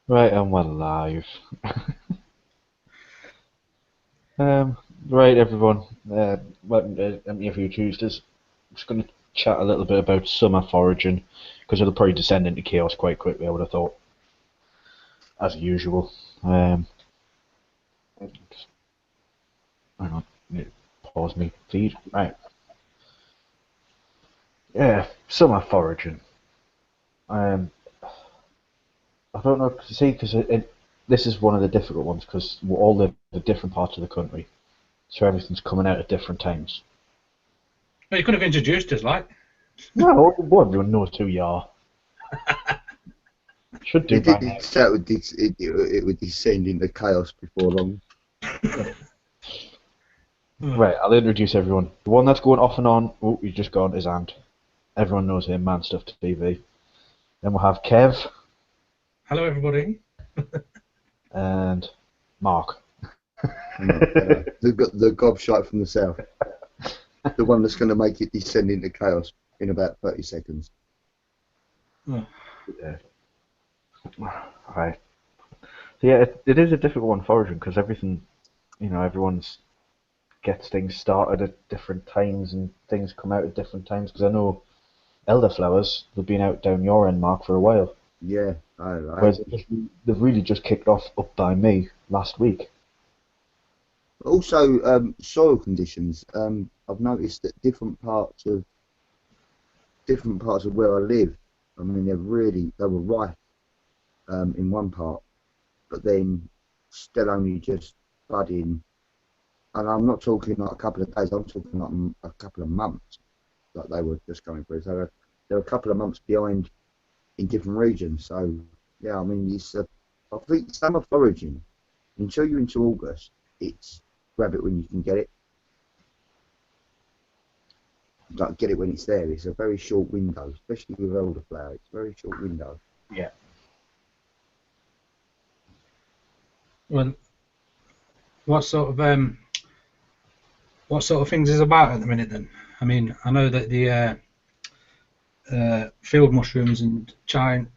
Right, and we're live. Right, everyone. Welcome to MTFU Tuesdays. I'm just going to chat a little bit about summer foraging because it'll probably descend into chaos quite quickly, I would have thought, as usual. Just, hang on, need to pause me feed. Right, yeah, summer foraging. Um, I don't know, see, because this is one of the difficult ones because we all live in different parts of the country, so everything's coming out at different times. Well, you could have introduced us, like. No, well, everyone knows who you are. Should do It by did say it would descend into chaos before long. now. Right, I'll introduce everyone. The one that's going off and on, oh, he's just gone, is Ant. Everyone knows him, Man Stuff TV. Then we'll have Kev Hello, everybody. and Mark. The gobshite from the south, the one that's going to make it descend into chaos in about 30 seconds. Oh. Yeah. Right. So yeah, it is a difficult one foraging because everything, everyone's gets things started at different times and things come out at different times. Because I know elderflowers, they've been out down your end, Mark, for a while. Yeah, Whereas they've really just kicked off up by me last week. also soil conditions. I've noticed that different parts of where I live. I mean, they were rife in one part, but then still only just budding. And I'm not talking like a couple of days. I'm talking like a couple of months that they were just coming through. So they're a couple of months behind in different regions. So yeah, I mean, I think summer foraging until you're into August, it's grab it when you can get it. Like get it when it's there. It's a very short window, especially with elderflower. It's a very short window. Yeah. Well, what sort of things is about at the minute then? I mean, I know that the field mushrooms and giant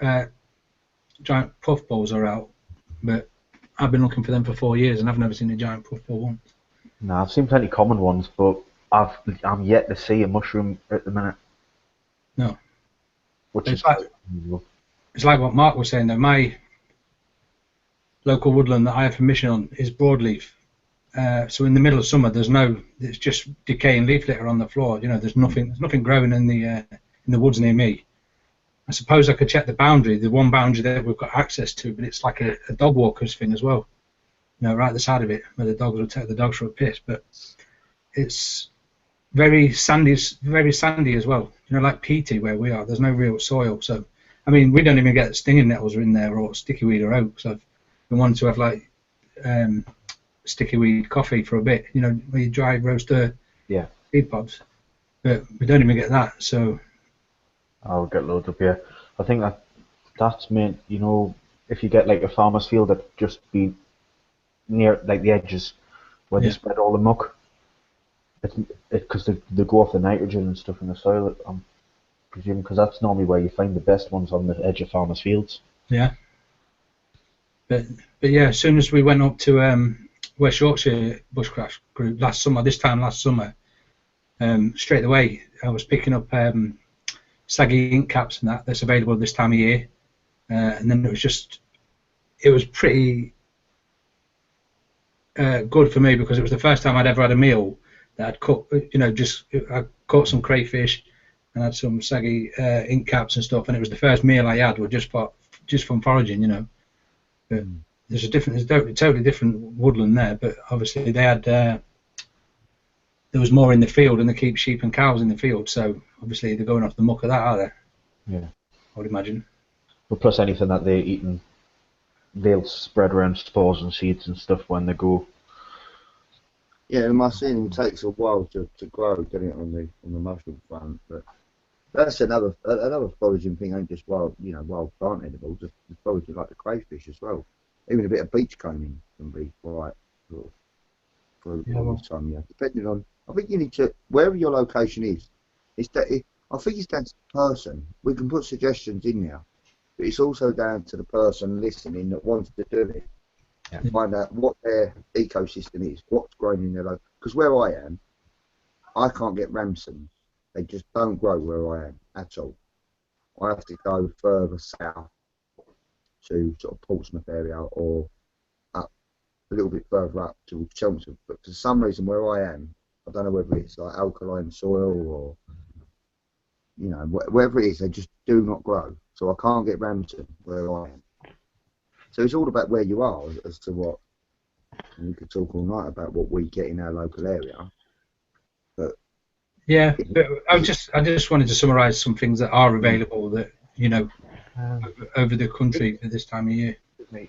puffballs are out, but I've been looking for them for 4 years and I've never seen a giant puffball once. No, I've seen plenty common ones, but I'm yet to see a mushroom at the minute, No, which is it's like quite unusual. it's like what Mark was saying though. My local woodland that I have permission on is broadleaf. So in the middle of summer, it's just decaying leaf litter on the floor. You know, there's nothing growing in the woods near me. I suppose I could check the one boundary that we've got access to, but it's like a dog walkers thing as well. You know, right at the side of it, where the dogs will take the dogs for a piss. But it's very sandy as well. You know, like peaty where we are. There's no real soil, so I mean, we don't even get stinging nettles in there or stickyweed or oak. So we wanted to have like stickyweed coffee for a bit. You know, where you dry roast Yeah, seed pods, but we don't even get that. So I'll get loads up here. I think that's meant, if you get like a farmer's field that just be near like the edges where they yeah, spread all the muck, it's because they go off the nitrogen and stuff in the soil. I'm presuming because that's normally where you find the best ones on the edge of farmers' fields. yeah. But but yeah, as soon as we went up to West Yorkshire Bushcraft Group this time last summer, straight away I was picking up saggy ink caps and that's available this time of year, and then it was pretty good for me because it was the first time I'd ever had a meal that I'd cooked. You know, I caught some crayfish and had some saggy ink caps and stuff, and it was the first meal I had was just from foraging. You know. But there's a totally different woodland there, but obviously there was more in the field, and they keep sheep and cows in the field, so obviously they're going off the muck of that, are they? Yeah. I would imagine. But plus anything that they're eating, they'll spread around spores and seeds and stuff when they go. Yeah, and my seedling takes a while to grow, getting it on the mushroom front, but that's another foraging thing. Ain't just wild plant edibles, just foraging like the crayfish as well. Even a bit of beachcombing can be quite sort of Yeah, fruitful well, this time of year, depending on. I think you need to wherever your location is. I think it's down to the person. We can put suggestions in there, but it's also down to the person listening that wants to do it. Yeah. Find out what their ecosystem is, what's growing in their local. Because where I am, I can't get ramsons. They just don't grow where I am at all. I have to go further south to sort of Portsmouth area or up a little bit further up to Chelmsford. But for some reason, where I am, I don't know whether it's like alkaline soil or, you know, wherever it is, they just do not grow. So I can't get ramson where I am. So it's all about where you are as to what. And we could talk all night about what we get in our local area. But Yeah, but I just wanted to summarise some things that are available that, you know, over the country at this time of year.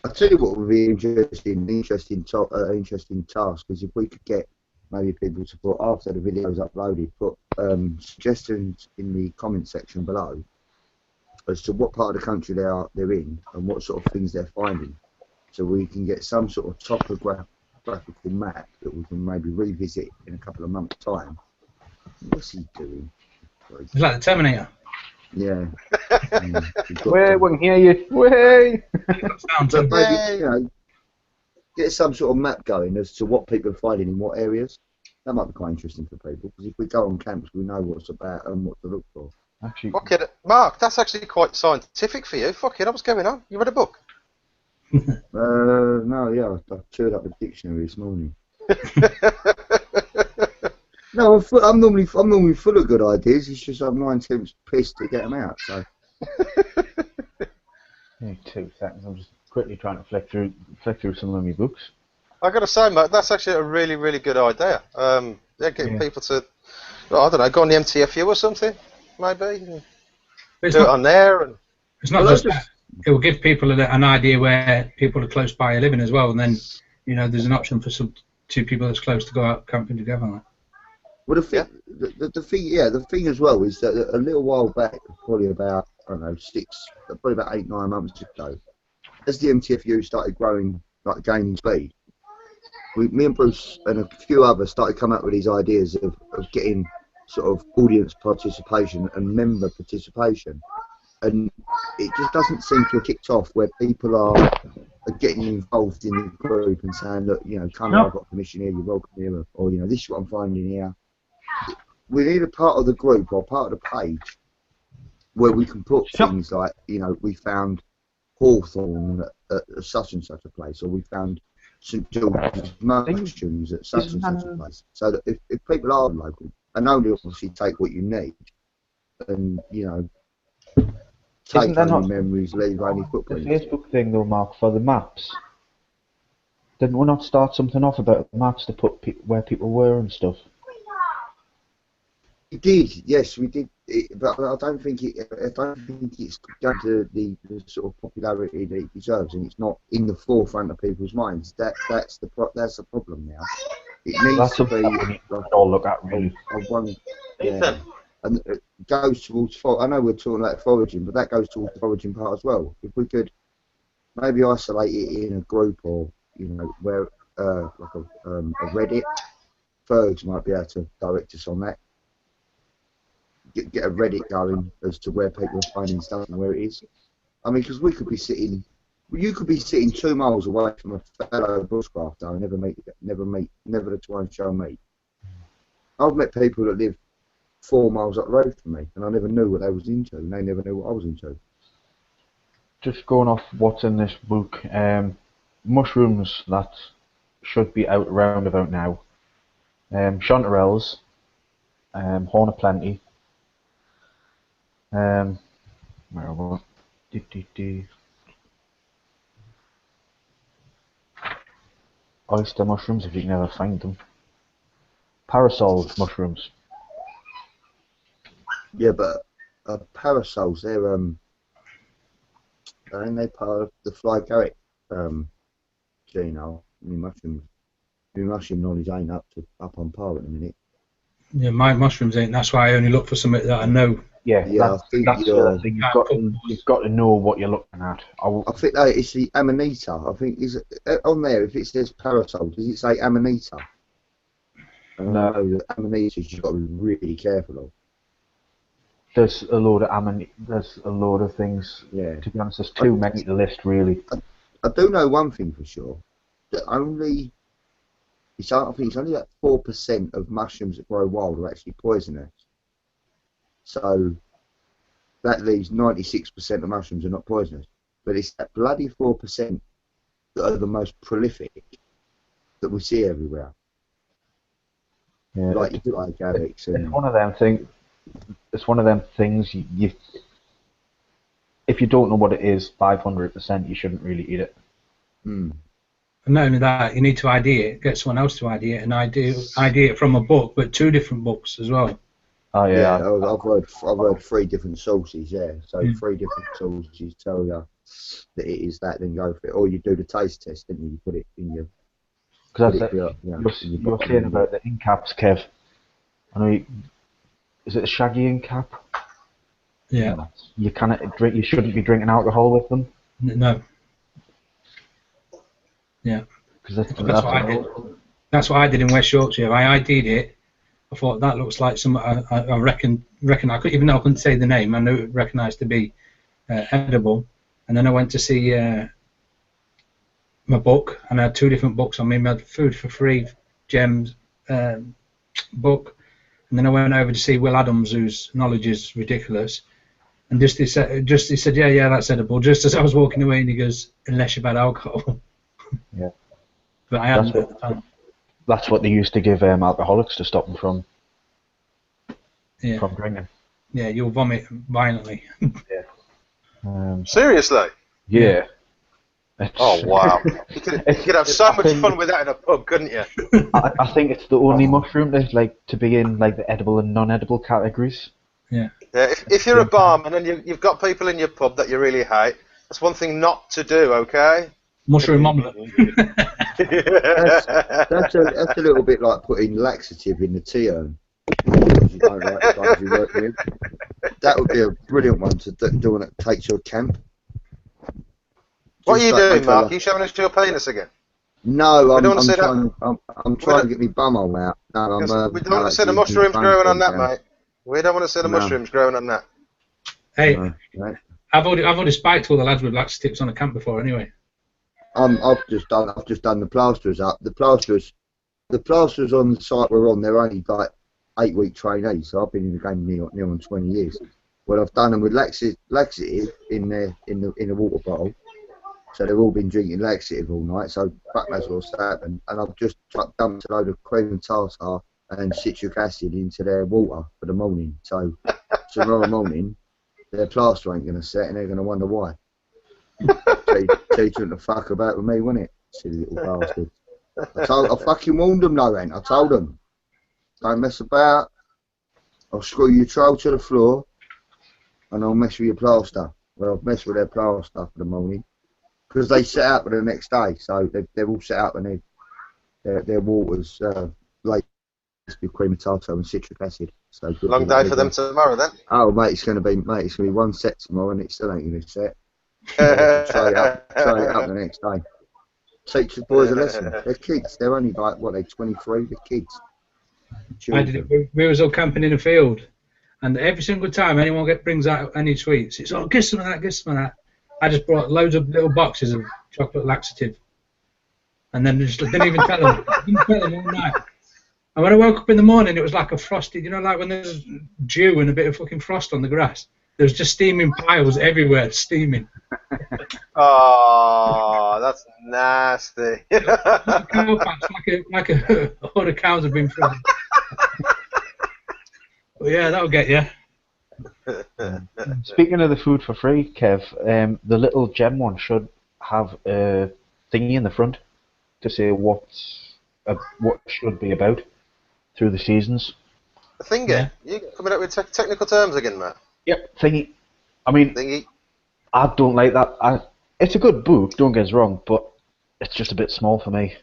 I'll tell you what would be interesting task is if we could get maybe people to put, after the video's uploaded, put suggestions in the comment section below as to what part of the country they're in and what sort of things they're finding, so we can get some sort of topographical map that we can maybe revisit in a couple of months' time. What's he doing? It's like the Terminator. Yeah. Way, we can hear you. Way. But maybe, you know, get some sort of map going as to what people are finding in what areas. That might be quite interesting for people, because if we go on camps, we know what's about and what to look for. Actually, Fuck it, Mark, that's actually quite scientific for you. Fuck it, what's going on? You read a book? No, yeah, I chewed up a dictionary this morning. No, I'm normally full of good ideas. It's just I'm 9/10 pissed to get them out. So. yeah, 2 seconds. I'm just quickly trying to flick through some of my books. I got to say, Mark, that's actually a really, really good idea. Yeah, getting people to, well, I don't know, go on the MTFU or something, maybe. And do it on there. And it's not just that. It will give people an idea where people are close by are living as well, and then, you know, there's an option for two people that's close to go out camping together. Well, the thing as well is that a little while back, probably about, I don't know, probably about 8, 9 months ago, as the MTFU started growing, like gaining speed, me and Bruce and a few others started coming up with these ideas of getting sort of audience participation and member participation, and it just doesn't seem to have kicked off where people are getting involved in the group and saying, look, you know, come here, I've got permission here, you're welcome here, or, you know, this is what I'm finding here. We need a part of the group or part of the page where we can put things like, you know, we found hawthorn at such and such a place, or we found St George's mushrooms at such and such a place. So that if people are local, and only obviously take what you need, and, you know, take only memories, leave only footprints. The Facebook thing though, Mark, for the maps. Didn't we not start something off about maps to put where people were and stuff? We did, yes, we did, but I don't think it's going to the sort of popularity that it deserves, and it's not in the forefront of people's minds. That's the problem now. It needs to be like, all look at really. Yeah, and it goes towards. I know we're talking about foraging, but that goes towards the foraging part as well. If we could maybe isolate it in a group, or, you know, where like a Reddit, Fergs might be able to direct us on that. Get a Reddit going as to where people are finding stuff and where it is. I mean, because you could be sitting 2 miles away from a fellow bushcrafter and never to try and show me. I've met people that live 4 miles up the road from me, and I never knew what they was into, and they never knew what I was into. Just going off what's in this book, mushrooms that should be out around about now. Chanterelles, Horn of Plenty. Where are we? Oyster mushrooms, if you can ever find them. Parasol mushrooms. Yeah, but parasols, aren't they part of the fly carrot genome? My mushroom knowledge ain't up on par at the minute. Yeah, my mushrooms ain't. That's why I only look for something that I know. Yeah, that's the thing. You've got to know what you're looking at. I think it's the Amanita. I think is it, on there. If it says parasol, does it say Amanita? No, the Amanitas you've got to be really careful of. there's a load of there's a load of things. Yeah. To be honest, there's too many to list, really. I do know one thing for sure. That I think it's only like 4% of mushrooms that grow wild are actually poisonous. So that leaves 96% of mushrooms are not poisonous. But it's that bloody 4% that are the most prolific that we see everywhere. Yeah, Like agarics and it's one of them things. It's one of them things. If you don't know what it is, 500%, you shouldn't really eat it. Mm. And not only that, you need to ID it, get someone else to ID it, and ID it from a book, but 2 different books as well. Oh yeah. I've heard 3 different sources. Yeah, so 3 different sources tell you that it is that. Then go for it, or you do the taste test, and you put it in your. Because you're saying about the ink caps, Kev. I know. Is it a shaggy ink cap? Yeah. You cannot drink. You shouldn't be drinking alcohol with them. No. Yeah. Because that's what I did. That's what I did in West Yorkshire. I ID'd it. I thought that looks like some. I reckon I couldn't, even though I couldn't say the name, I knew it recognised to be edible. And then I went to see my book, and I had 2 different books on me. I had Food for Free, Gems book, and then I went over to see Will Adams, whose knowledge is ridiculous. And he said, yeah, that's edible. Just as I was walking away, and he goes, unless you've had alcohol. Yeah. But I hadn't at the time. That's what they used to give alcoholics to stop them from drinking. Yeah, you'll vomit violently. Yeah. Seriously? Yeah. Oh wow! You could have so much fun with that in a pub, couldn't you? I think it's the only mushroom to be in like the edible and non-edible categories. Yeah. Yeah. If you're a barman and you've got people in your pub that you really hate, that's one thing not to do. Okay. Mushroom omelette. that's a little bit like putting laxative in the tea urn. You don't like the guys you work with. That would be a brilliant one to do when it takes your camp. What are you doing, Mark? Are you showing us your penis again? No, I'm trying to get my bumhole out. No, we don't want to see the mushrooms growing on that, mate. We don't want to see the mushrooms growing on that. Hey, I've already spiked all the lads with laxatives on a camp before, anyway. I've just done the plasters up. The plasters on the site we're on. They're only like 8-week trainees, so I've been in the game near on 20 years. Well, I've done them with laxative in a water bottle, so they've all been drinking laxative all night. So fuck knows what's happened. And I've just dumped a load of cream and tartar and citric acid into their water for the morning. So tomorrow morning, their plaster ain't gonna set, and they're gonna wonder why. Teaching the fuck about with me, wasn't it? Silly little bastard. I fucking warned them, though, then. I told them, don't mess about. I'll screw your troll to the floor, and I'll mess with your plaster. Well, I've messed with their plaster for the morning, because they set out for the next day, so they're all set up, and their water's laced with cream of tartar and citric acid. So long day for them tomorrow, then. Oh, mate, it's gonna be one set tomorrow, and it still ain't gonna set. Try it up the next day. Teach the boys a lesson. They're kids. They're only like, what, they're 23? They're kids. We was all camping in a field, and every single time anyone brings out any sweets, it's, oh, get some of that, get some of that. I just brought loads of little boxes of chocolate laxative, and then just didn't even tell them. Didn't tell them all night. And when I woke up in the morning, it was like a frosted, you know, like when there's dew and a bit of fucking frost on the grass. There's just steaming piles everywhere, steaming. Oh, that's nasty. Cow patch, like a horde of cows have been flooded. Well, yeah, that'll get you. Speaking of the food for free, Kev, the little gem one should have a thingy in the front to say what should be about through the seasons. A thingy? Yeah. You coming up with technical terms again, Matt? Yep, thingy. I mean, thingy. I don't like that. It's a good book, don't get us wrong, but it's just a bit small for me.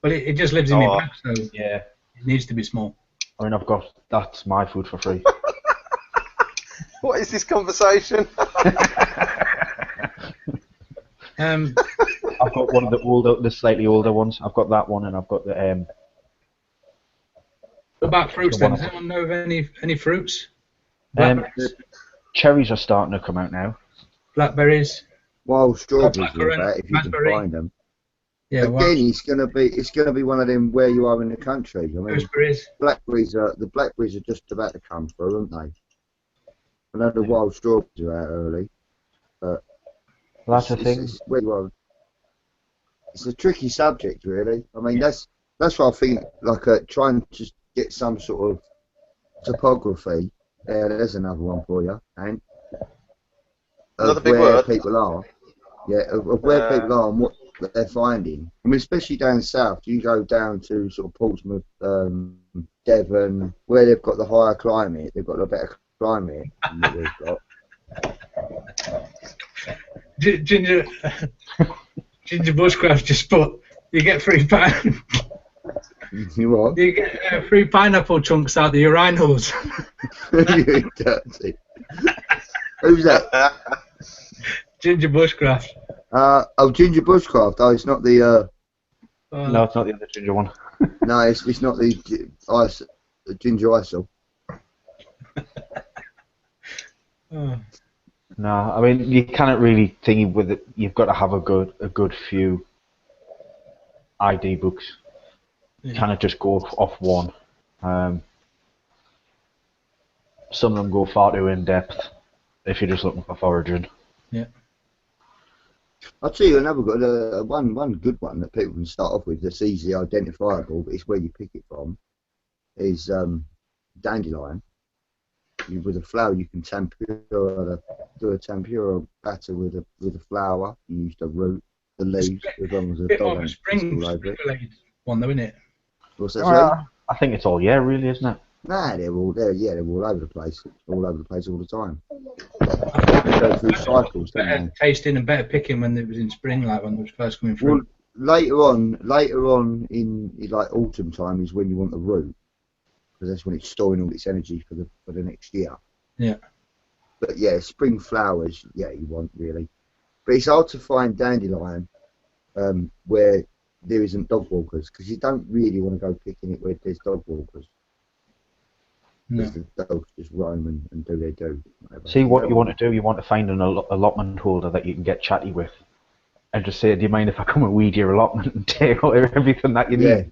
Well, it just lives in my bag, so yeah, it needs to be small. I mean, that's my food for free. What is this conversation? I've got one of the slightly older ones. I've got that one, and I've got the. What about fruits then? Does anyone know of any fruits? Blackberries. Cherries are starting to come out now. Blackberries. Wild strawberries are Blackcurrant, about if you raspberry. can find them. Yeah, Again, it's gonna be one of them where you are in the country. I mean, gooseberries. the blackberries are just about to come through, aren't they? I know the wild strawberries are out early, but Well, that's the thing. it's where you are. It's a tricky subject, really. I mean, that's why I think like trying to just get some sort of topography. There's another one for you, and Another of big where word. people are. Yeah, of where people are and what they're finding. I mean, especially down south, you go down to sort of Portsmouth, Devon, where they've got the higher climate. They've got a better climate than what we've got. Ginger Bushcraft just put, you get free You what? you get free pineapple chunks out of your rhinos. You dirty. Who's that? Ginger Bushcraft. Ginger Bushcraft. Oh, it's not the. No, it's not the other ginger one. No, it's not the ginger isel. No, I mean you cannot really think with it. You've got to have a good few ID books. You cannot just go off one. Some of them go far too in depth if you're just looking for foraging. Yeah. I'll tell you another good one good one that people can start off with that's easily identifiable, but it's where you pick it from. Is dandelion. With a flower, you can do a tempura batter with a flour. You use the root, the leaves, as long as the dog Of a ain't spring all over it. one though, isn't it? What's that? Sorry? I think it's all really, isn't it? Nah, they're all over the place, all the time. They go through cycles, don't Better they? tasting and better picking when it was in spring, like when it was first coming through. Well, later on in like autumn time is when you want the root, because that's when it's storing all its energy for the next year. Yeah. But yeah, spring flowers, yeah, you want really. But it's hard to find dandelion where there isn't dog walkers, because you don't really want to go picking it where there's dog walkers. Because the dogs just roam and do their do. Whatever. See what you want to do. You want to find an allotment holder that you can get chatty with, and just say, "Do you mind if I come and weed your allotment and take out everything that you need?" Yeah.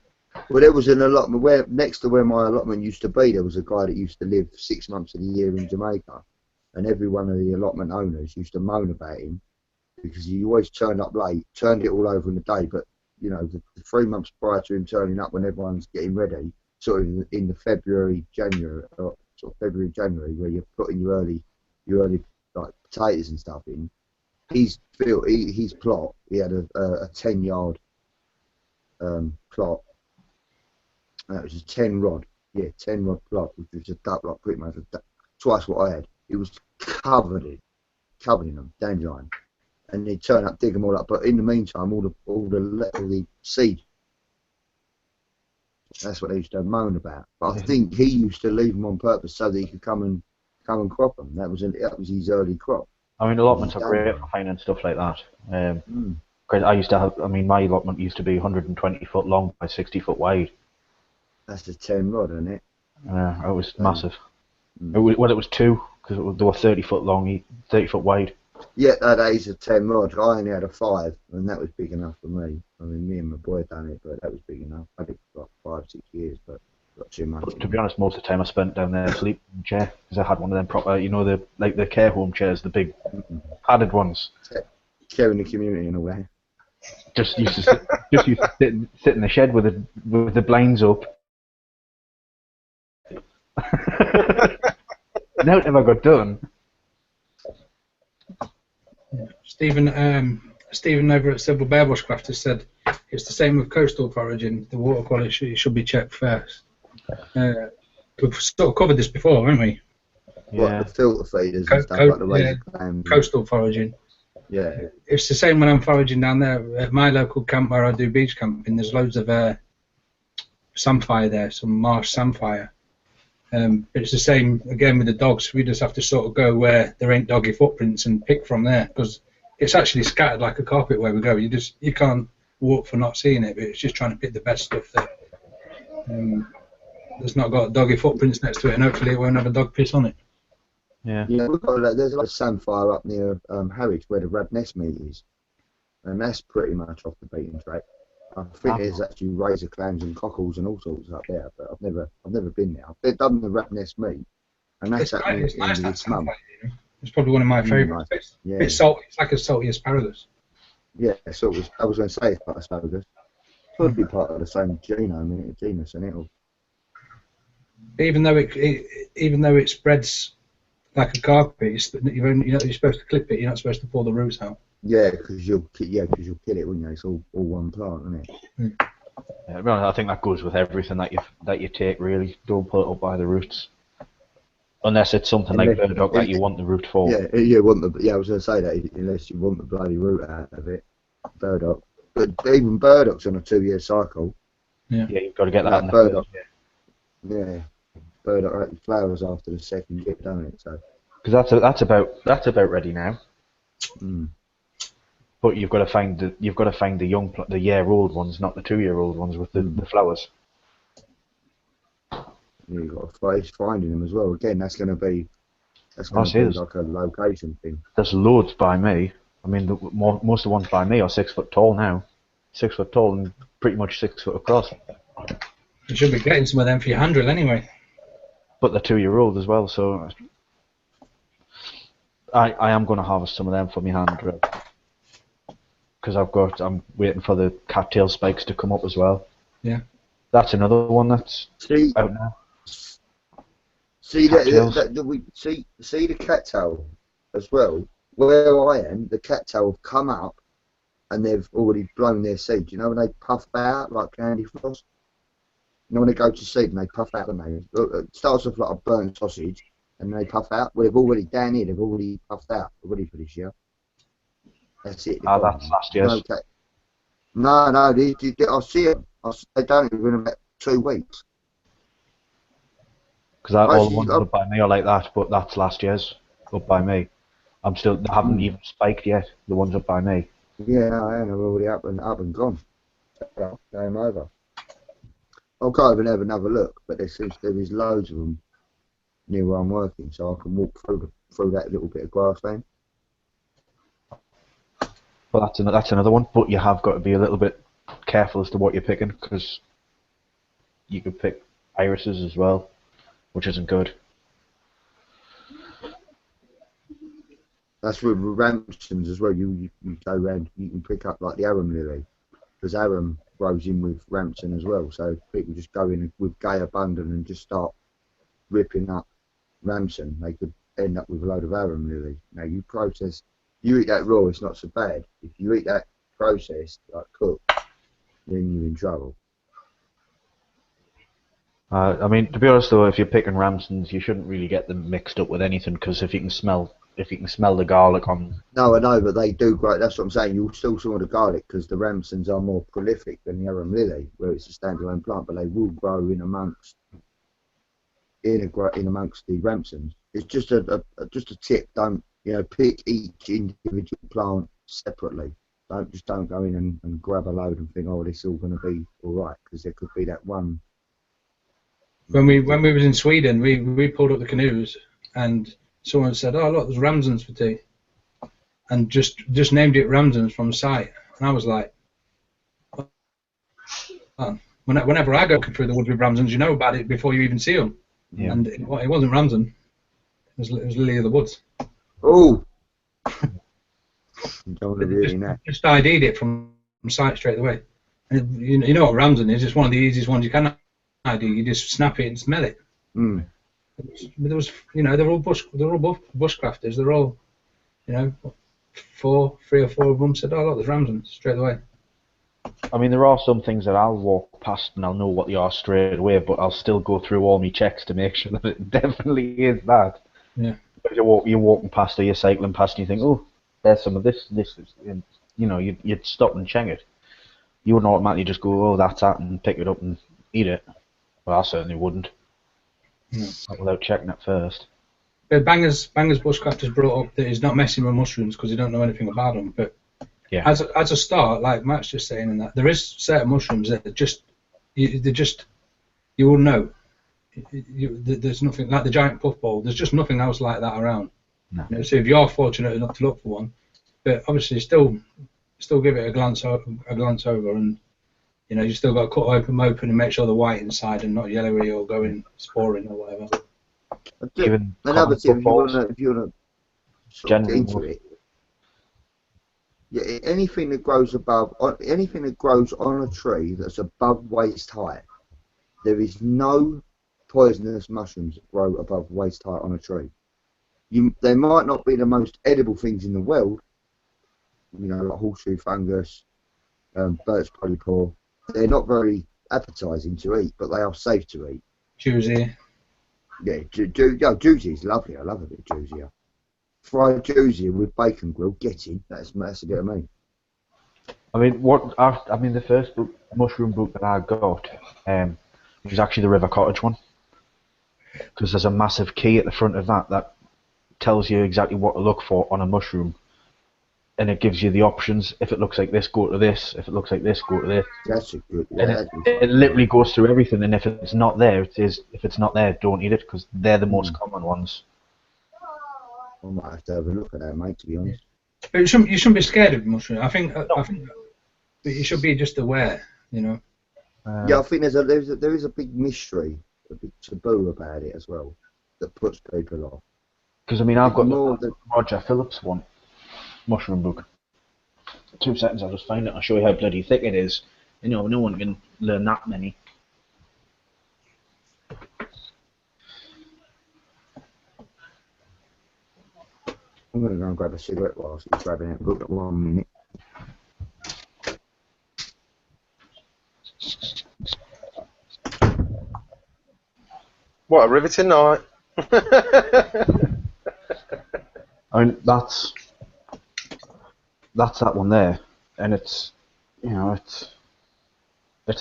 Well, there was an allotment where next to where my allotment used to be. There was a guy that used to live 6 months of the year in Jamaica, and every one of the allotment owners used to moan about him because he always turned up late, turned it all over in the day. But you know, the 3 months prior to him turning up, when everyone's getting ready, sort of in the February, January, where you're putting your early like potatoes and stuff in. His plot, he had a 10-yard plot. It was a 10 rod plot, which was just like pretty much twice what I had. It was covered in them, dandelion, and they'd turn up, dig them all up. But in the meantime, all the seed. That's what they used to moan about. But I think he used to leave them on purpose so that he could come and crop them. That was his early crop. I mean, allotments are great for finding stuff like that. Because I used to have, my allotment used to be 120 foot long by 60 foot wide. That's a 10 rod, isn't it? It was massive. It was two, because they were 30 foot long, 30 foot wide. Yeah, that is a 10 rod. I only had a 5, and that was big enough for me. I mean, me and my boy done it, but that was big enough. I did it for like 5-6 years, but got too much. But to be honest, most of the time I spent down there sleeping in a chair, because I had one of them proper, the care home chairs, the big padded ones. Sharing the community in a way. Just used to sit in the shed with the blinds up. Now it never got done. Stephen over at Civil Bear Bushcraft has said it's the same with coastal foraging. The water quality should be checked first. We've sort of covered this before, haven't we? Yeah. What, the filter feeders and stuff like the way coastal foraging. Yeah. It's the same when I'm foraging down there at my local camp where I do beach camping. There's loads of samphire there, some marsh samphire. It's the same again with the dogs. We just have to sort of go where there ain't doggy footprints and pick from there, because it's actually scattered like a carpet where we go. You can't walk for not seeing it, but it's just trying to pick the best stuff that that's not got doggy footprints next to it, and hopefully it won't have a dog piss on it. Yeah. Yeah, there's a lot of samphire up near Harwich where the Radness meet is, and that's pretty much off the beaten track. I think there's actually razor clams and cockles and all sorts up there, but I've never been there. I've done the Radness meet, and that's happening at the end of this month. It's probably one of my favourites. Yeah. It's salty. It's like a salty asparagus. Yeah, so I was going to say it's part of asparagus. Could be part of the same genus, and it'll. Even though it spreads like a carpet, you're supposed to clip it. You're not supposed to pull the roots out. Yeah, because you'll kill it, wouldn't you? It's all one plant, isn't it? Yeah, well, I think that goes with everything that you take. Really, don't pull it up by the roots, unless it's something like burdock that you want the root for. Yeah, I was going to say that unless you want the bloody root out of it, burdock. But even burdock's on a 2-year cycle. Yeah, you've got to get that in the burdock. first year. Yeah, burdock flowers after the second year, don't it? So. Because that's about ready now. Mm. But you've got to find the the year-old ones, not the 2-year-old ones with the flowers. Yeah, you've got to finding them as well. Again, that's going to be like a location thing. There's loads by me. I mean, most of the ones by me are 6 foot tall now. 6 foot tall and pretty much 6 foot across. You should be getting some of them for your hand drill anyway. But they're 2-year-old as well, so I am going to harvest some of them for my hand drill. Because I'm waiting for the cattail spikes to come up as well. Yeah. That's another one that's out now. See the cattail as well. Where I am, the cattail have come up and they've already blown their seed. You know when they puff out like candy floss? You know when they go to seed and they puff out, don't they? It starts off like a burnt sausage and they puff out. Well, they've already down here. They've already puffed out. They're ready for this year. That's it. That's last year's. No, I see them. They don't even about 2 weeks. Because all the ones up by me are like that, but that's last year's up by me. They haven't even spiked yet. The ones up by me. Yeah, I am. They're already up and gone. Game over. I'll go over and have another look, but there is loads of them near where I'm working, so I can walk through that little bit of grassland. Well, that's another one, but you have got to be a little bit careful as to what you're picking, because you could pick irises as well, which isn't good. That's with ramsons as well. You go around, you can pick up like the arum lily, because arum grows in with ramson as well. So people just go in with gay abundant and just start ripping up ramson. They could end up with a load of arum lily. Now you eat that raw, it's not so bad. If you eat that processed, like cooked, then you're in trouble. I mean, to be honest though, if you're picking ramsons, you shouldn't really get them mixed up with anything, because if you can smell the garlic on. No, I know, but they do grow. That's what I'm saying. You'll still smell the garlic because the ramsons are more prolific than the arum lily, where it's a standalone plant, but they will grow in amongst the ramsons. It's just a tip. Don't pick each individual plant separately. Don't go in and grab a load and think, oh, this is all going to be all right, because there could be that one. When we was in Sweden, we pulled up the canoes and someone said, "Oh look, there's ramsons for tea," and just named it ramsons from sight, and I was like, oh. Whenever I go looking through the woods with ramsons, you know about it before you even see them. Yeah. And it wasn't ramson; it was lily of the woods. Oh. Just ID'd it from sight straight away. And you know what ramson is? It's one of the easiest ones you can ID. You just snap it and smell it. Mm. But there was, they're all bushcrafters. They're all, 3 or 4 of them said, "Oh look, there's ramsons," straight away. I mean, there are some things that I'll walk past and I'll know what they are straight away, but I'll still go through all my checks to make sure that it definitely is that. Yeah. You're walking past or you're cycling past and you think, oh, there's some of this is, and, you'd stop and check it. You wouldn't automatically just go, oh, that's that, and pick it up and eat it. Well, I certainly wouldn't. Not without checking it first. But Bangers Bushcrafters brought up that he's not messing with mushrooms because he don't know anything about them. But yeah, as a start, like Matt's just saying, in that there is certain mushrooms that you will know. there's nothing like the giant puffball. There's just nothing else like that around. No. You know, so if you're fortunate enough to look for one, but obviously still give it a glance over, and you know you still got to cut them open and make sure they're white inside and not yellowy or going sporing or whatever. Even another tip, footballs, if you wanna sort of get generally into it, yeah, anything that grows on a tree that's above waist height, there is no poisonous mushrooms that grow above waist height on a tree. They might not be the most edible things in the world, you know, like horseshoe fungus, birch polypore. They're not very appetizing to eat, but they are safe to eat. Juicy. Yeah, juicy is lovely. I love a bit of juicy. Fried juicy with bacon grill, get in. That's a bit of me. I mean, the first mushroom book that I got was actually the River Cottage one, because there's a massive key at the front of that tells you exactly what to look for on a mushroom, and it gives you the options. If it looks like this, go to this. If it looks like this, go to this. That's a good. And Yeah, it literally goes through everything. And if it's not there, it is. If it's not there, don't eat it, because they're the most common ones. I might have to have a look at that, mate. To be honest. But you shouldn't be scared of mushroom. I think but you should be just aware. You know. Yeah, I think there is a big mystery, a big taboo about it as well, that puts people off. Because I mean, I've got more the Roger Phillips one, mushroom book. 2 seconds, I'll just find it. I'll show you how bloody thick it is. You know, no one can learn that many. I'm going to go and grab a cigarette whilst he's grabbing it. Book at 1 minute. What a riveting night. I mean, that's that one there, and it's, you know, it's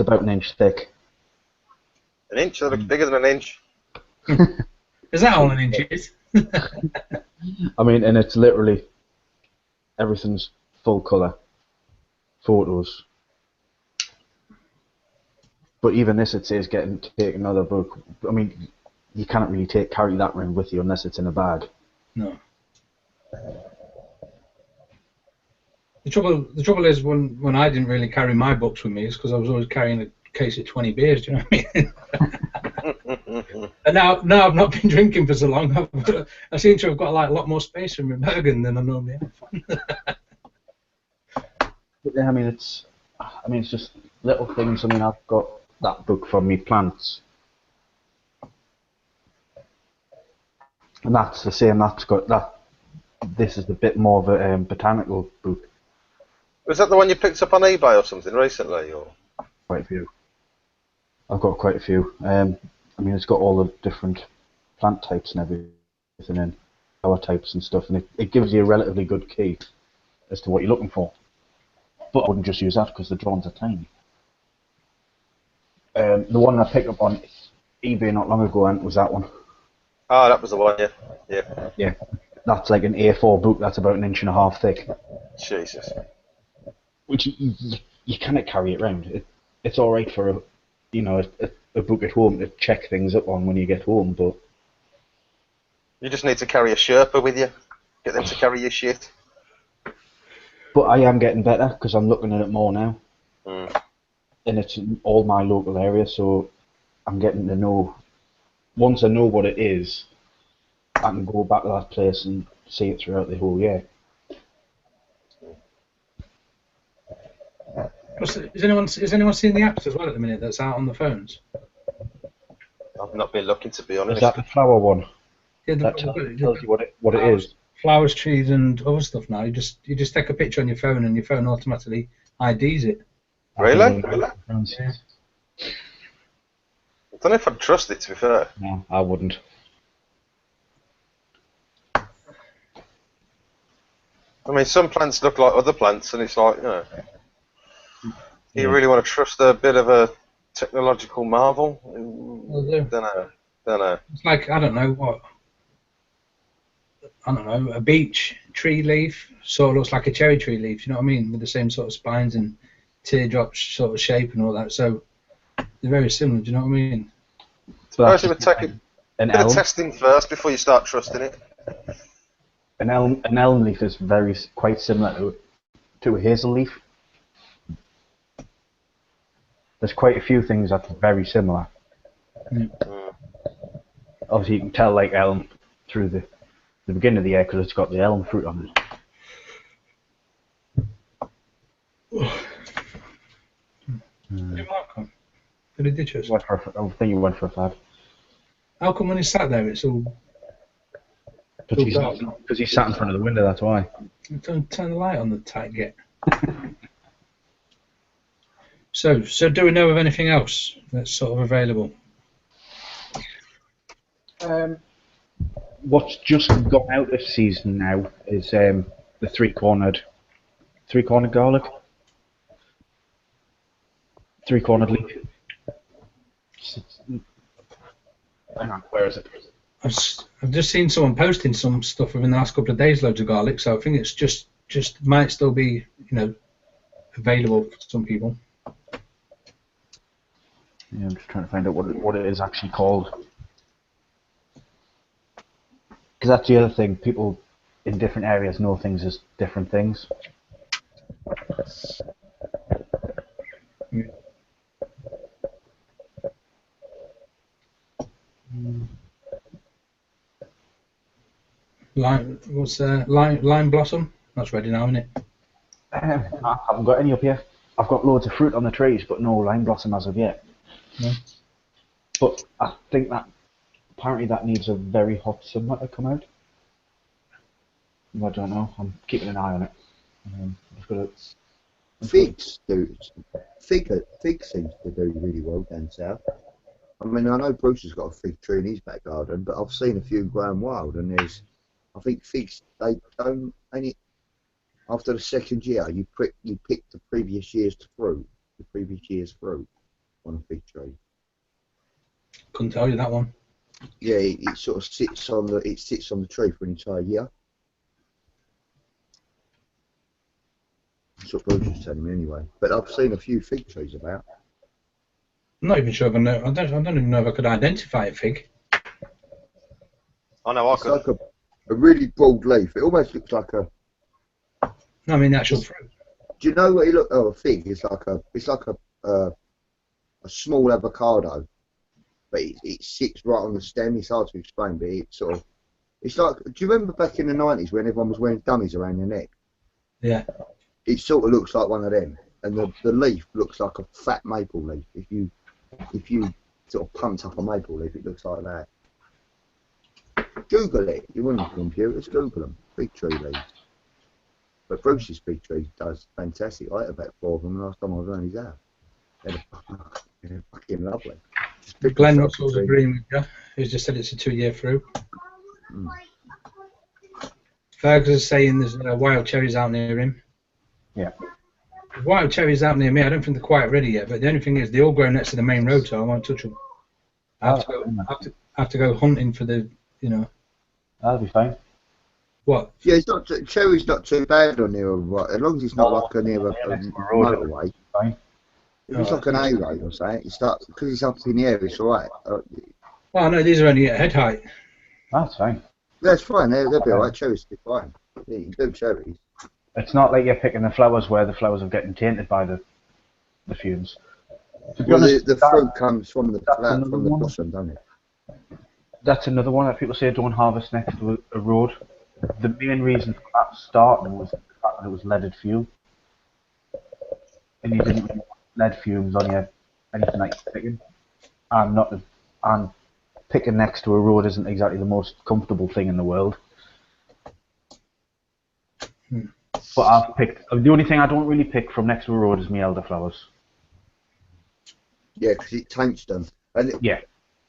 about an inch thick. An inch? That looks bigger than an inch. Is that all an inch is? I mean, and it's literally everything's full colour photos. But even this, it says take another book. I mean, you can't really carry that around with you unless it's in a bag. No. The trouble is when I didn't really carry my books with me, is because I was always carrying a case of 20 beers. Do you know what I mean? And now I've not been drinking for so long. I seem to have got like a lot more space in my Bergen than I normally have. But I mean, it's just little things. I mean, I've got that book from me plants, and that's the same. That's got that. This is a bit more of a botanical book. Was that the one you picked up on eBay or something recently? Or? Quite a few. I've got quite a few. I mean, it's got all the different plant types and everything in, flower types and stuff, and it gives you a relatively good key as to what you're looking for. But I wouldn't just use that because the drawings are tiny. The one I picked up on eBay not long ago was that one. Oh, that was the one, yeah. Yeah. That's like an A4 book that's about 1.5 inches thick. Jesus. Which you cannot carry it around. It's all right for a book at home to check things up on when you get home, but you just need to carry a Sherpa with you. Get them to carry your shit. But I am getting better because I'm looking at it more now, and it's in all my local area, so I'm getting to know. Once I know what it is, I can go back to that place and see it throughout the whole year. Is anyone seeing the apps as well at the minute that's out on the phones? I've not been looking, to be honest. Is that the flower one? Yeah, that tells you what it is. Flowers, trees, and other stuff now. You just take a picture on your phone, and your phone automatically IDs it. Really? Yeah. I don't know if I'd trust it, to be fair. No, I wouldn't. I mean, some plants look like other plants, and it's like, do you really want to trust a bit of a technological marvel? Don't know. It's like, I don't know, a beech tree leaf sort of looks like a cherry tree leaf, you know what I mean? With the same sort of spines and teardrop sort of shape and all that. So they're very similar, do you know what I mean? Suppose it would take a an bit of elm. testing first before you start trusting it. An elm leaf is quite similar to a hazel leaf. There's quite a few things that are very similar. Obviously, you can tell like elm through the beginning of the year because it's got the elm fruit on it. Did Mark come? Did he ditch us? I think you went for a fad. How come when he sat there it's all Because he's sat in front of the window, that's why. turn the light on the tight get. So do we know of anything else that's sort of available? What's just got out this season now is the three-cornered garlic. Three-cornered leaf. Hang on, where is it? I've just seen someone posting some stuff within the last couple of days, loads of garlic, so I think it's just might still be, available for some people. Yeah, I'm just trying to find out what it is actually called. Because that's the other thing, people in different areas know things as different things. Lime blossom? That's ready now, isn't it? I haven't got any up here. I've got loads of fruit on the trees, but no lime blossom as of yet. No. But I think that apparently that needs a very hot summer to come out. I don't know. I'm keeping an eye on it. I've got Figs seems to do really well down south. I mean, I know Bruce has got a fig tree in his back garden, but I've seen a few growing wild, and I think figs, they don't, after the second year, you pick the previous year's fruit on a fig tree. Couldn't tell you that one. Yeah, it sort of sits on the tree for an entire year. That's what Bruce was telling me anyway. But I've seen a few fig trees about. I'm not even sure if I know. I don't even know if I could identify a fig. I know I It's could. like a really broad leaf. It almost looks like a. No, I mean the actual fruit. Do you know what it looks? Oh, a fig. It's like a small avocado, but it sits right on the stem. It's hard to explain, but it's like. Do you remember back in the 90s when everyone was wearing dummies around their neck? Yeah. It sort of looks like one of them, and the leaf looks like a fat maple leaf. If you sort of pumped up a maple leaf, it looks like that. Google it. You wouldn't computers. Google them. Fig tree leaves. But Bruce's fig tree does fantastic. I had about 4 of them last time I was around his house. They're fucking lovely. Glenn Russell's agreeing with you. He's just said it's a 2-year fruit. Fergus is saying there's wild cherries out near him. Yeah. Wild cherries out near me. I don't think they're quite ready yet. But the only thing is, they all grow next to the main road, so I won't touch them. I have to go hunting for the, That'll be fine. What? Yeah, it's not cherry's not too bad on near as long as it's not like near a motorway. Fine. If it's like an A road or something, because it's up in the air, it's alright. Well, no, these are only at head height. That's fine. That's fine. They'll be alright. Cherries will be fine. Yeah, you can do cherries. It's not like you're picking the flowers where the flowers are getting tainted by the fumes. Well, the fruit comes from the blossom, doesn't it? That's another one that people say don't harvest next to a road. The main reason for that starting was the fact that it was leaded fuel. And you didn't really want lead fumes on you, anything like picking. And picking next to a road isn't exactly the most comfortable thing in the world. But the only thing I don't really pick from next to a road is my elderflowers. Yeah, because it taints them. And yeah.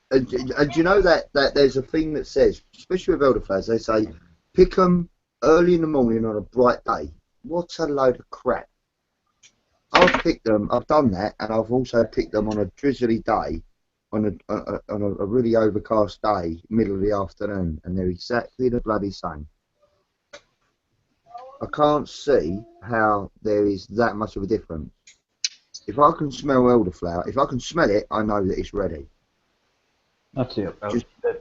And you know that there's a thing that says, especially with elderflowers, they say, pick them early in the morning on a bright day. What a load of crap. I've picked them, I've done that, and I've also picked them on a drizzly day, on a really overcast day, middle of the afternoon, and they're exactly the bloody same. I can't see how there is that much of a difference. If I can smell elderflower, if I can smell it, I know that it's ready. That's it. Just The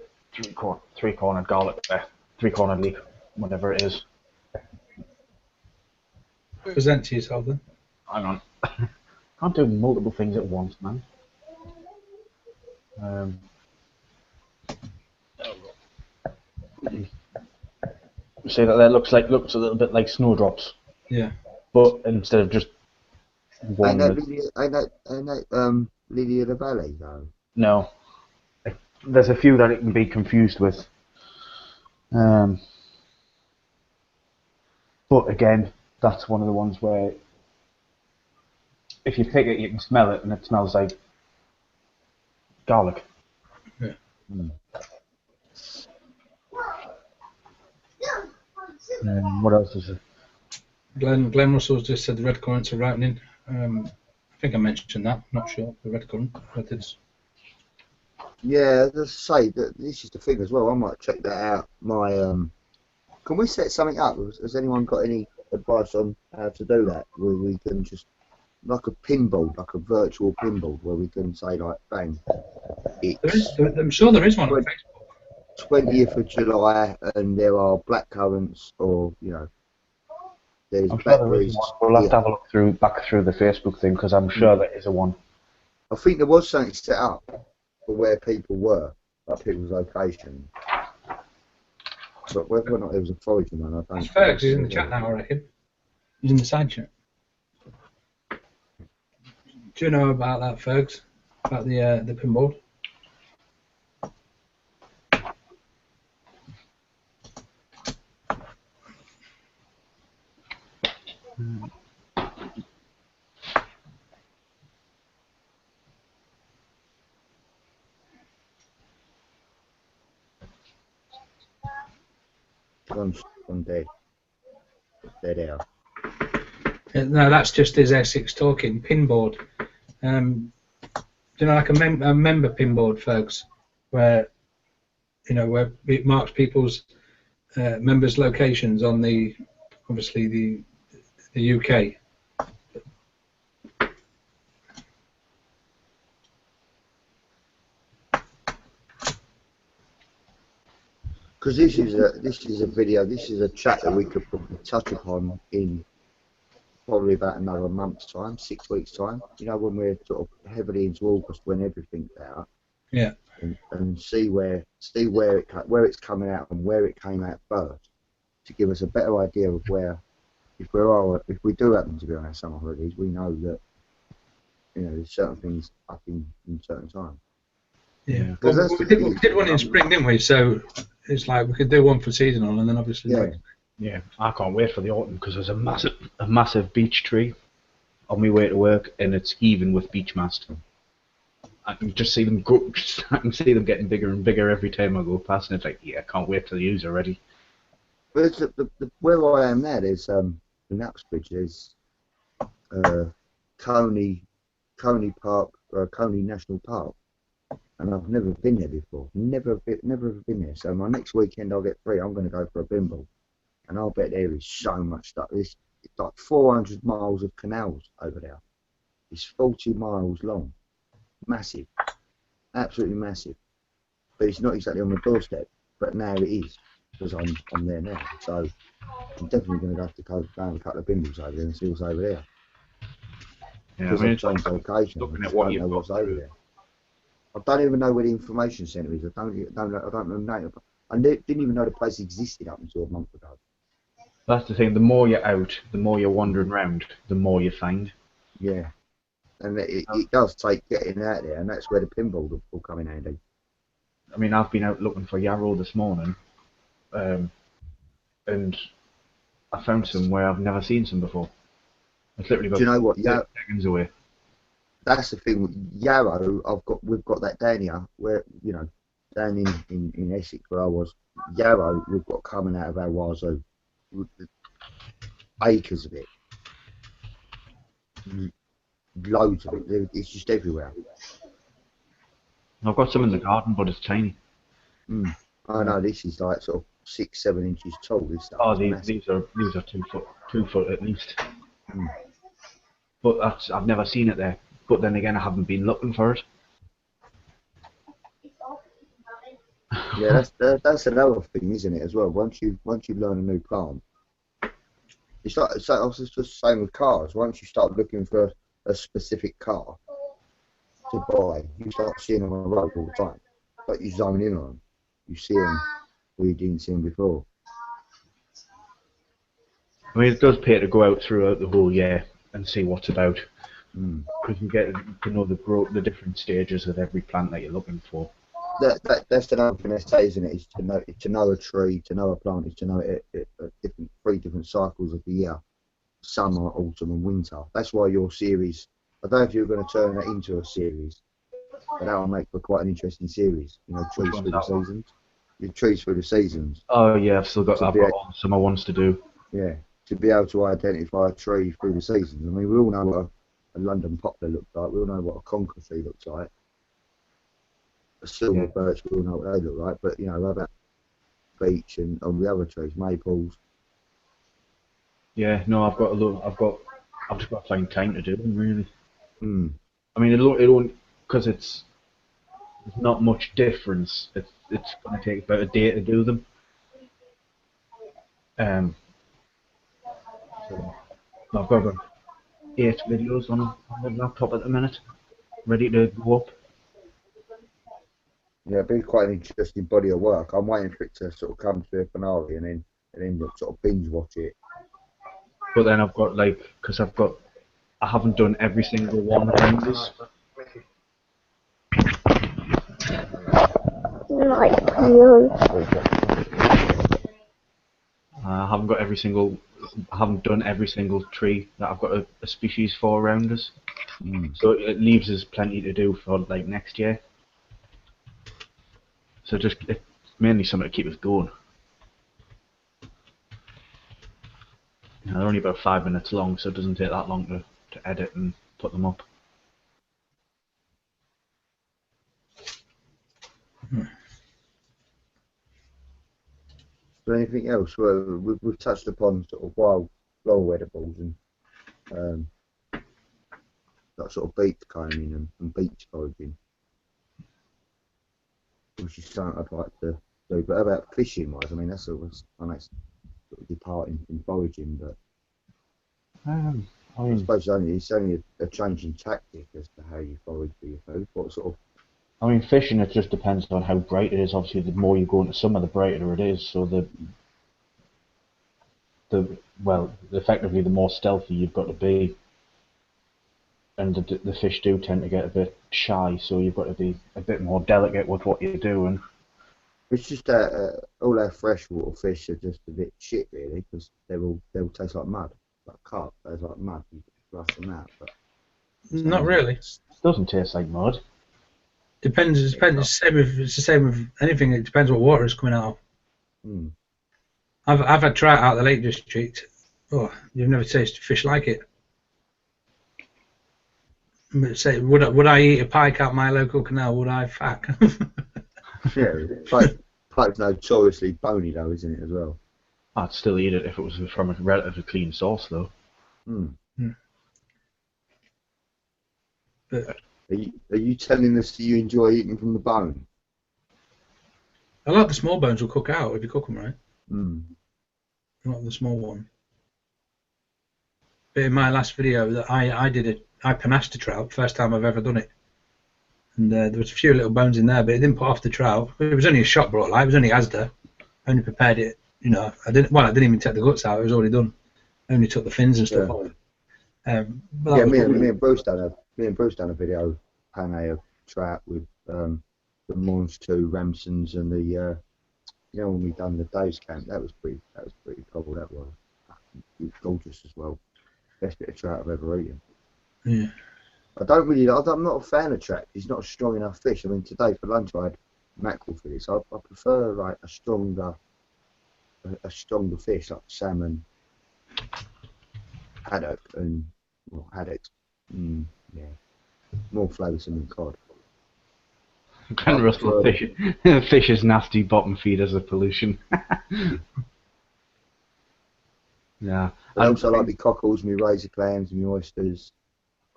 three-cornered garlic there. Three-cornered leaf, whatever it is. Present to yourself then. Hang on. Can't do multiple things at once, man. See that there looks a little bit like snowdrops, Yeah. but instead of just one. ain't that Lily of the Valley though. No, there's a few that it can be confused with. But again, that's one of the ones where if you pick it, you can smell it, and it smells like garlic. Yeah. What else is it? Glenn Russell's just said the red currants are ripening. I think I mentioned that. Not sure the red currant, but it's. Yeah, let's say that this is the thing as well. I might check that out. My can we set something up? Has anyone got any advice on how to do that? Where we can just like a pinboard, like a virtual pinboard, where we can say like, bang, I'm sure there is one on Facebook. 20th of July, and there are black currants, or there's I'm sure there is blackberries. one. We'll have to have a look back through the Facebook thing because I'm sure there is a one. I think there was something set up for where people were, like people's location. But whether or not it was a foraging one, I don't. It's Fergus. He's in the chat now, I reckon. He's in the side chat. Do you know about that, Fergus? About the pinboard? Gone dead. Dead out. No, that's just his Essex talking. Pinboard. Do you know, like a member pinboard, folks, where where it marks people's members' locations on obviously the UK. Because this is a video, this is a chat that we could probably touch upon in probably about another month's time, 6 weeks' time. When we're sort of heavily into August, when everything's out. Yeah. And see where it's coming out and where it came out first, to give us a better idea of where, if we do happen to be on our summer holidays, we know that there's certain things up in certain time. Yeah. Well, we did one in spring, didn't we? So it's like we could do one for seasonal, and then obviously. Yeah, I can't wait for the autumn because there's a massive beech tree on my way to work, and it's heaving with beech mast. I can just see them grow. I can see them getting bigger and bigger every time I go past, and it's like, yeah, I can't wait till the ewes are ready. But it's where I am now, there's in Uxbridge, there's Coney Park, Coney National Park, and I've never been there before. Never been there. So my next weekend I'll get free. I'm going to go for a bimble, and I'll bet there is so much stuff. It's like 400 miles of canals over there. It's 40 miles long. Massive, absolutely massive. But it's not exactly on the doorstep. But now it is, because I'm there now. So I'm definitely going to have to go down a couple of bimbles over there and see what's over there. Yeah, Because I've changed location. Looking I at what don't you've know got what's over there. I don't even know where the information centre is. I don't know. I didn't even know the place existed up until a month ago. That's the thing. The more you're out, the more you're wandering around, the more you find. Yeah. And it does take getting out there, and that's where the pinball will come in handy. I mean, I've been out looking for yarrow this morning, and I found some where I've never seen some before. It's literally about Do you know what? 30 seconds away. That's the thing with yarrow. We've got that down here, where down in Essex where I was. Yarrow we've got coming out of our wazoo, acres of it. Loads of it. It's just everywhere. I've got some in the garden, but it's tiny. I know this is like sort of 6-7 inches tall. This stuff. Oh, these are 2 foot at least. But I've never seen it there. But then again, I haven't been looking for it. Yeah, that's another thing, isn't it? As well. Once you learn a new plant, it's the same with cars. Once you start looking for a specific car to buy, you start seeing them on the road all the time. But you zone in on them. You see them where you didn't see them before. I mean, it does pay to go out throughout the whole year and see what's about, Mm. because you get to know the different stages of every plant that you're looking for. That's another thing they say, isn't it? Is to know a tree, to know a plant, is to know it three different cycles of the year: summer, autumn, and winter. That's why your series. I don't know if you're going to turn that into a series, but that will make for quite an interesting series. You know, Which trees one's through the that one? seasons. Your trees through the seasons. Oh yeah, I've got To be all the summer ones to do. Yeah, to be able to identify a tree through the seasons. I mean, we all know what a London poplar looks like. We all know what a Conker tree looks like. A silver Yeah. birch, we all know what they look like. But you know, what about beech and all the other trees, maples? Yeah, no, I've just got to find time to do them really. Hmm. I mean, it won't, because it's not much difference. It's going to take about a day to do them. So I've got about 8 videos on the laptop at the minute, ready to go up. Yeah, it'd be quite an interesting body of work. I'm waiting for it to sort of come to a finale and then sort of binge watch it. But then I've got I haven't done every single one around this. I haven't got I haven't done every single tree that I've got a species for around us. So it leaves us plenty to do for like next year. So it's mainly something to keep us going. You know, they're only about 5 minutes long, so it doesn't take that long to edit and put them up. So anything else? Well, we've touched upon sort of wild floral edibles and that sort of beach combing and beach foraging, which is something I'd like to do. But about fishing wise, I mean that's sort of departing from foraging, but I suppose it's only a change in tactic as to how you forage for your food. What sort of I mean, fishing, it just depends on how bright it is. Obviously, the more you go into summer, the brighter it is. So effectively, the more stealthy you've got to be, and the fish do tend to get a bit shy. So you've got to be a bit more delicate with what you're doing. it's just that all our freshwater fish are just a bit shit really because they'll taste like mud, like carp. Tastes like mud. You flush them out, but Not really. It doesn't taste like mud. Depends. It depends. It's the same with anything. It depends what water is coming out of. I've had trout out of the Lake District. Oh, you've never tasted fish like it. Say, would I eat a pike out my local canal? Would I? Fuck. Yeah, pike's notoriously bony though, isn't it as well? I'd still eat it if it was from a relatively clean source, though. But Are you telling us that you enjoy eating from the bone? a lot of the small bones will cook out if you cook them right. A lot of the small one. But in my last video, that I panaced a trout, first time I've ever done it, and there was a few little bones in there, but it didn't put off the trout. It was only a shot brought live. It was only Asda. I only prepared it. You know, I didn't even take the guts out. It was already done. I only took the fins and stuff off. Me and Bruce done a video panay of trout with the Mons 2 Ramsons and the you know when we done the days camp. That was pretty cool. That was gorgeous as well. Best bit of trout I've ever eaten. Yeah. I'm not a fan of trout. He's not a strong enough fish. I mean, today for lunch I had mackerel for this. I prefer like a stronger fish like salmon, haddock, and haddock. Yeah, more flavoursome than cod. Grant Russell, fish is nasty. Bottom feeders are pollution. Yeah. I also like my cockles, my razor clams, my oysters.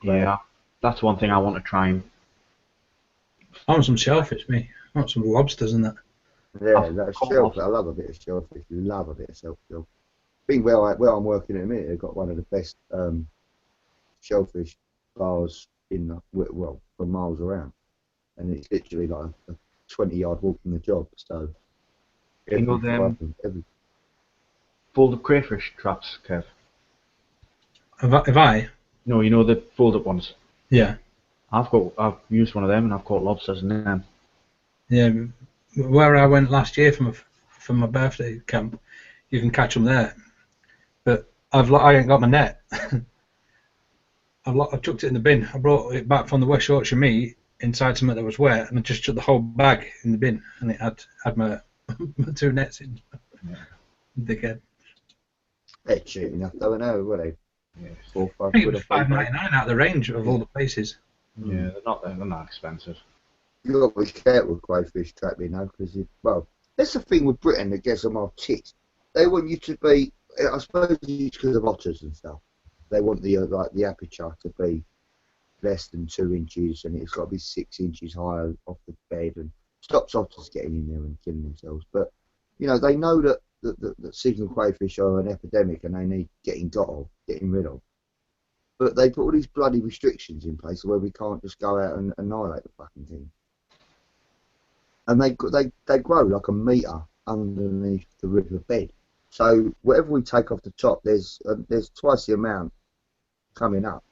Yeah, that's one thing I want to try and. I want some shellfish, me. I want some lobsters and that. Yeah, that shellfish. I love a bit of shellfish. You love a bit of shellfish. I think where I'm working at the minute, they've got one of the best shellfish bars in the well for miles around, and it's literally like a 20-yard walk from the job. So You know them fold-up crayfish traps, Kev? Have I? No, you know the fold-up ones. Yeah. I've used one of them and I've caught lobsters in them. Yeah. Where I went last year from my birthday camp, you can catch them there. But I ain't got my net. I chucked it in the bin. I brought it back from the West Yorkshire meet inside something that was wet, and I just chucked the whole bag in the bin, and it had my, my 2 nets in. Yeah. Dickhead. They're cheap enough, though, now, were they? Yeah. 4 or 5 I think it quid was a $5.99 out of the range of all the places. Yeah, they're not expensive. You've got to be careful with crayfish trapping, though, because well, that's the thing with Britain that gets them all tit. They want you to be, I suppose, it's because of otters and stuff. They want the like the aperture to be less than 2 inches, and it's got to be 6 inches higher off the bed, and stops otters getting in there and killing themselves. But you know, they know that seasonal crayfish are an epidemic, and they need getting rid of. But they put all these bloody restrictions in place where we can't just go out and annihilate the fucking thing. And they grow like a metre underneath the river bed. So whatever we take off the top, there's twice the amount coming up.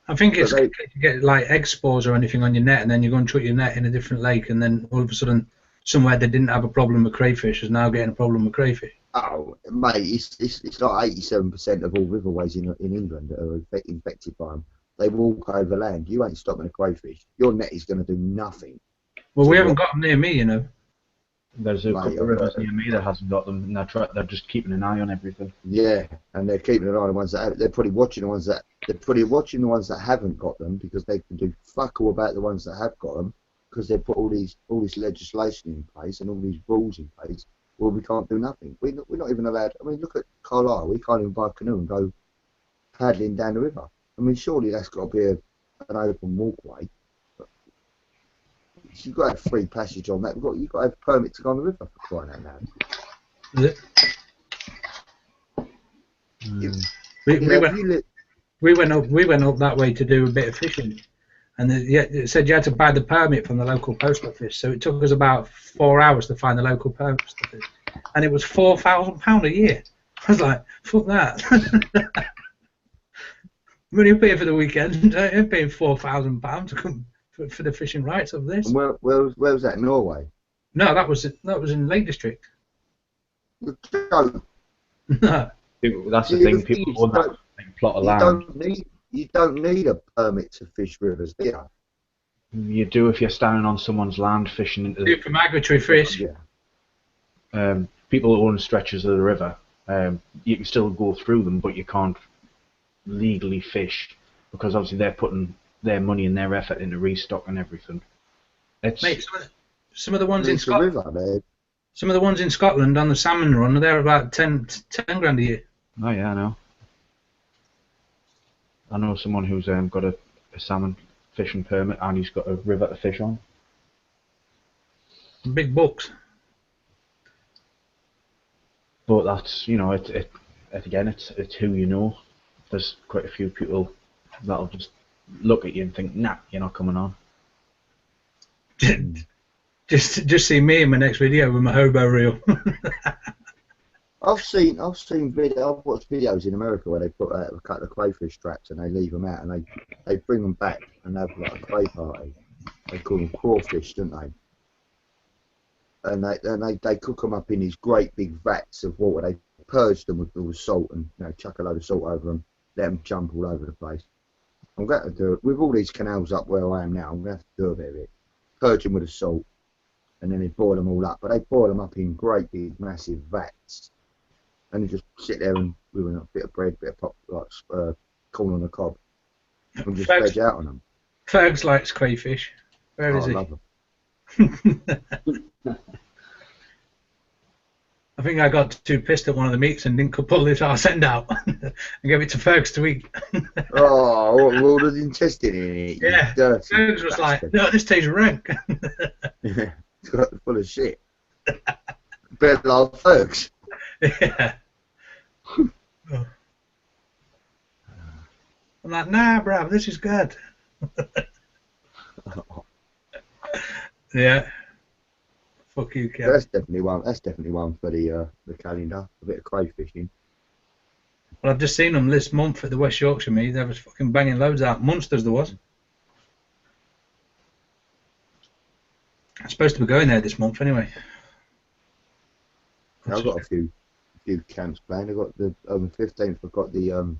I think it's to get like egg spores or anything on your net, and then you go and chuck your net in a different lake, and then all of a sudden, somewhere they didn't have a problem with crayfish is now getting a problem with crayfish. Oh, mate, it's like 87% of all riverways in England that are infected by them. They walk over land. You ain't stopping a crayfish. Your net is going to do nothing. Well, we haven't got them near me, you know. There's a couple of rivers near me that hasn't got them, and they're just keeping an eye on everything. Yeah, and they're keeping an eye on the ones that have, they're probably watching the ones that haven't got them, because they can do fuck all about the ones that have got them, because they put all this legislation in place and all these rules in place. Well, we can't do nothing. We're not even allowed. I mean, look at Carlisle. We can't even buy a canoe and go paddling down the river. I mean, surely that's got to be an open walkway. You've got to have free passage on that. You've got to have a permit to go on the river, for crying out loud. We went up that way to do a bit of fishing, and it said you had to buy the permit from the local post office. So it took us about 4 hours to find the local post office, and it was £4,000 a year. I was like, fuck that. When you pay for the weekend, you're paying £4,000 to come for the fishing rights of this. And where was that? Norway? No, that was in Lake District. No. That's the thing. People own that plot of land. You don't need a permit to fish rivers, do you? You do if you're standing on someone's land fishing into. Do for migratory fish. Yeah. People own stretches of the river. You can still go through them, but you can't legally fish because obviously they're putting their money and their effort into restock and everything. Mate, some of the ones in Scotland. River, some of the ones in Scotland on the salmon run, they're about 10 grand a year. Oh yeah, I know. I know someone who's got a salmon fishing permit and he's got a river to fish on. Big bucks. But that's, you know, it's who you know. There's quite a few people that'll just look at you and think, nah, you're not coming on. Just see me in my next video with my hobo reel. I've watched videos in America where they put out a couple of crayfish traps and they leave them out and they bring them back and have like a cray party. They call them crawfish, don't they? And they cook them up in these great big vats of water. They purge them with salt and chuck a load of salt over them, let them jump all over the place. I'm going to do it with all these canals up where I am now. I'm going to have to do a bit of it. Purge them with the salt, and then they boil them all up. But they boil them up in great big massive vats, and you just sit there and with a bit of bread, bit of pop, like corn on the cob, and just veg out on them. Fergs likes crayfish. Where is he? I love them. I think I got too pissed at one of the meats and didn't pull this arse end out and gave it to Fergs to eat. All the intestine in it. Yeah, Fergs was like, no, this tastes rank. It's got full of shit. bit like Fergs. Yeah. Oh. I'm like, nah, bruv, this is good. Yeah. Fuck you, Kev. That's definitely one. That's definitely one for the calendar. A bit of crayfishing. Well, I've just seen them this month at the West Yorkshire meet. There was fucking banging loads out. Munsters there was. I'm supposed to be going there this month anyway. I've got a few camps planned. I've got the on the 15th. I've got the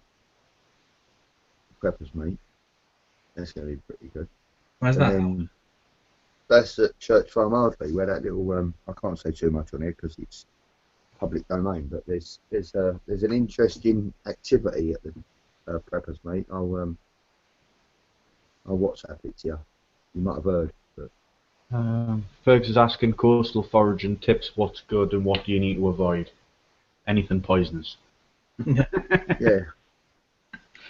preppers meet. That's going to be pretty good. Where's and that? Then that's at Church Farm Ardley, where that little I can't say too much on here because it's public domain. But there's an interesting activity at the preppers meet. I'll WhatsApp it to you. You might have heard. But Fergus is asking coastal foraging tips. What's good and what do you need to avoid? Anything poisonous? yeah.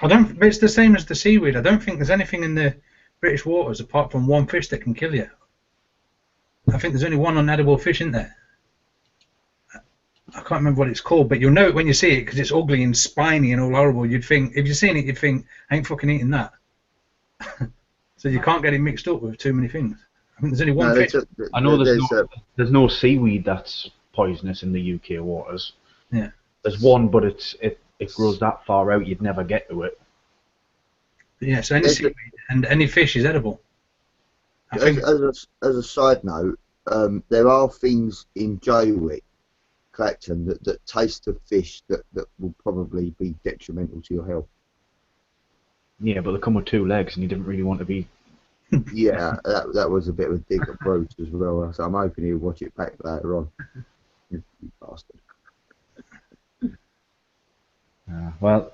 But it's the same as the seaweed. I don't think there's anything in the British waters apart from one fish that can kill you. I think there's only one unedible fish in there. I can't remember what it's called, but you'll know it when you see it because it's ugly and spiny and all horrible. You'd think, if you've seen it, you'd think, I ain't fucking eating that. So you can't get it mixed up with too many things. I think there's only one fish. I know there's no seaweed that's poisonous in the UK waters. Yeah. There's one, but it grows that far out you'd never get to it. Yeah, so any seaweed and any fish is edible. As a side note, there are things in Jaywick, Clacton, that taste of fish that will probably be detrimental to your health. Yeah, but they come with two legs, and you didn't really want to be. Yeah, that was a bit of a dig at Bruce as well. So I'm hoping he'll watch it back later on. You bastard. Well,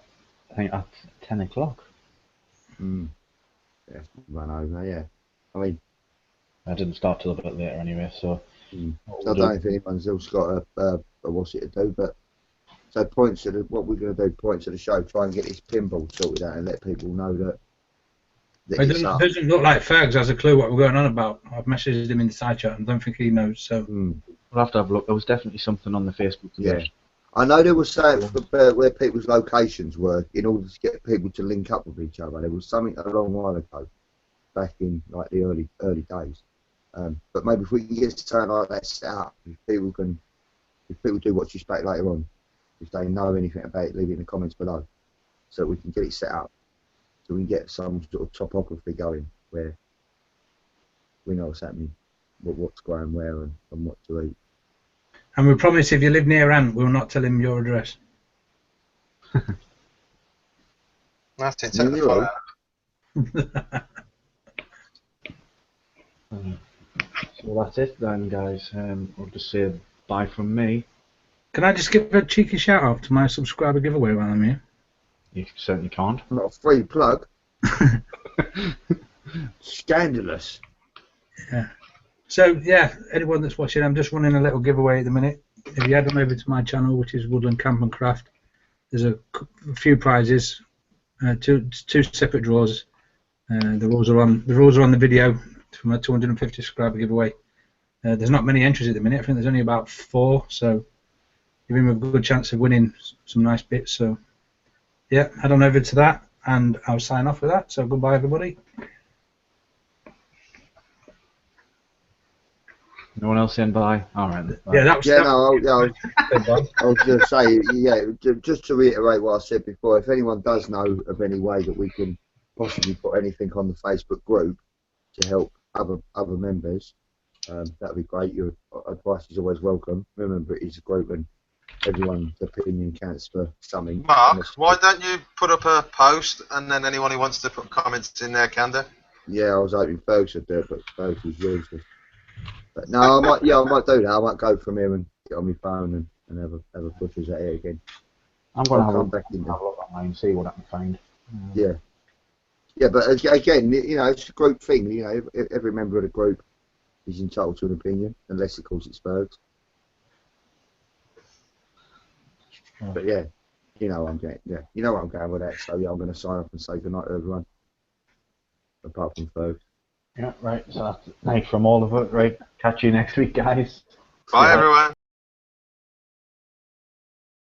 I think at 10 o'clock. Yeah, run over. Yeah, I mean, I didn't start till a bit later anyway, so. So I don't know if anyone's else got a what's it to do, but so points to what we're going to do. Points to the show. Try and get this pinball sorted out and let people know that. It doesn't look like Fergs has a clue what we're going on about. I've messaged him in the side chat and don't think he knows. So we'll have to have a look. There was definitely something on the Facebook page. Yeah, I know there was something where people's locations were in order to get people to link up with each other. There was something a long while ago, back in like the early days. But maybe if we can get something like that set up, if people do watch this back later on, if they know anything about it, leave it in the comments below, so we can get it set up, so we can get some sort of topography going where we know what's happening, what's going where, and what to eat. And we promise if you live near Ant, we'll not tell him your address. That's it. Take the photo. So that's it then, guys. I'll just say bye from me. Can I just give a cheeky shout out to my subscriber giveaway while I'm here? You certainly can't. Not a free plug. Scandalous. Yeah. So yeah, anyone that's watching, I'm just running a little giveaway at the minute. If you head on over to my channel, which is Woodland Camp and Craft, there's a few prizes, two separate draws. The rules are on the video for my 250 subscriber giveaway. There's not many entries at the minute. I think there's only about 4, so give him a good chance of winning some nice bits. So yeah, head on over to that, and I'll sign off with that. So goodbye, everybody. No one else saying bye? Alright. Yeah, that was. I was going to say, yeah, just to reiterate what I said before, if anyone does know of any way that we can possibly put anything on the Facebook group to help other members, that'd be great. Your advice is always welcome. Remember, it is a group and everyone's opinion counts for something. Mark, why don't you put up a post and then anyone who wants to put comments in there can do? Yeah, I was hoping Fergus would do it, but Fergus is useless. But no, I might do that. I might go from here and get on my phone and have a pushers at it again. I'm going to have a look online and see what I can find. Yeah. Yeah, but again, you know, it's a group thing. You know, every member of the group is entitled to an opinion, unless, of course, it's Fergus. But yeah, you know I'm going. Yeah, you know where I'm going with that. So yeah, I'm going to sign off and say goodnight to everyone, apart from Fergus. Yeah, right. So that's night from all of us. Right. Catch you next week, guys. Bye, everyone.